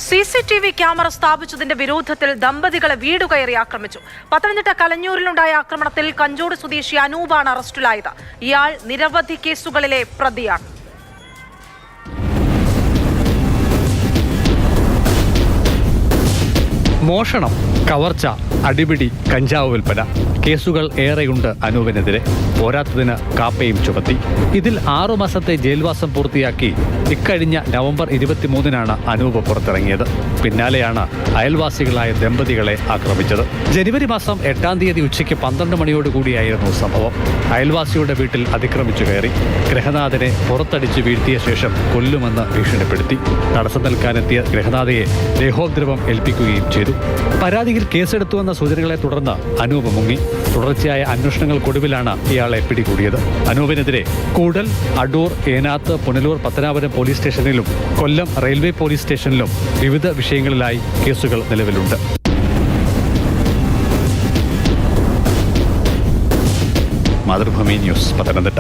CCTV camera സ്ഥാപിച്ചതിന്റെ വിരോധത്തിൽ ദമ്പതികളെ വീട് കയറി ആക്രമിച്ചു. പത്തനംതിട്ട കലഞ്ഞൂരിലുണ്ടായ ആക്രമണത്തിൽ കഞ്ചോട് സ്വദേശി അനൂപാണ് അറസ്റ്റിലായത്. ഇയാൾ നിരവധി കേസുകളിലെ പ്രതിയാണ്. മോഷണം, കവർച്ച, അടിപിടി, കഞ്ചാവ് വിൽപ്പന കേസുകൾ ഏറെയുണ്ട് അനൂപിനെതിരെ. പോരാത്തതിന് കാപ്പയും ചുമത്തി. ഇതിൽ 6 മാസത്തെ ജയിൽവാസം പൂർത്തിയാക്കി ഇക്കഴിഞ്ഞ നവംബർ 23-നാണ് അനൂപ് പുറത്തിറങ്ങിയത്. പിന്നാലെയാണ് അയൽവാസികളായ ദമ്പതികളെ ആക്രമിച്ചത്. ജനുവരി മാസം 8-ാം തീയതി ഉച്ചയ്ക്ക് 12 മണിയോടുകൂടിയായിരുന്നു സംഭവം. അയൽവാസിയുടെ വീട്ടിൽ അതിക്രമിച്ചു കയറി ഗൃഹനാഥനെ പുറത്തടിച്ച് വീഴ്ത്തിയ ശേഷം കൊല്ലുമെന്ന് ഭീഷണിപ്പെടുത്തി. തടസ്സം നിൽക്കാനെത്തിയ ഗൃഹനാഥയെ ദേഹോദ്രവം ഏൽപ്പിക്കുകയും ചെയ്തു. പരാതിയിൽ കേസെടുത്തുവെന്ന സൂചനകളെ തുടർന്ന് അനൂപ് മുങ്ങി. തുടർച്ചയായ അന്വേഷണങ്ങൾക്കൊടുവിലാണ് ഇയാളെ പിടികൂടിയത്. അനൂപിനെതിരെ കൂടൽ, അടൂർ, ഏനാത്ത്, പുനലൂർ, പത്തനാപുരം പോലീസ് സ്റ്റേഷനിലും കൊല്ലം റെയിൽവേ പോലീസ് സ്റ്റേഷനിലും വിവിധ വിഷയങ്ങളിലായി കേസുകൾ നിലവിലുണ്ട്. മാതൃഭൂമി ന്യൂസ്, പത്തനംതിട്ട.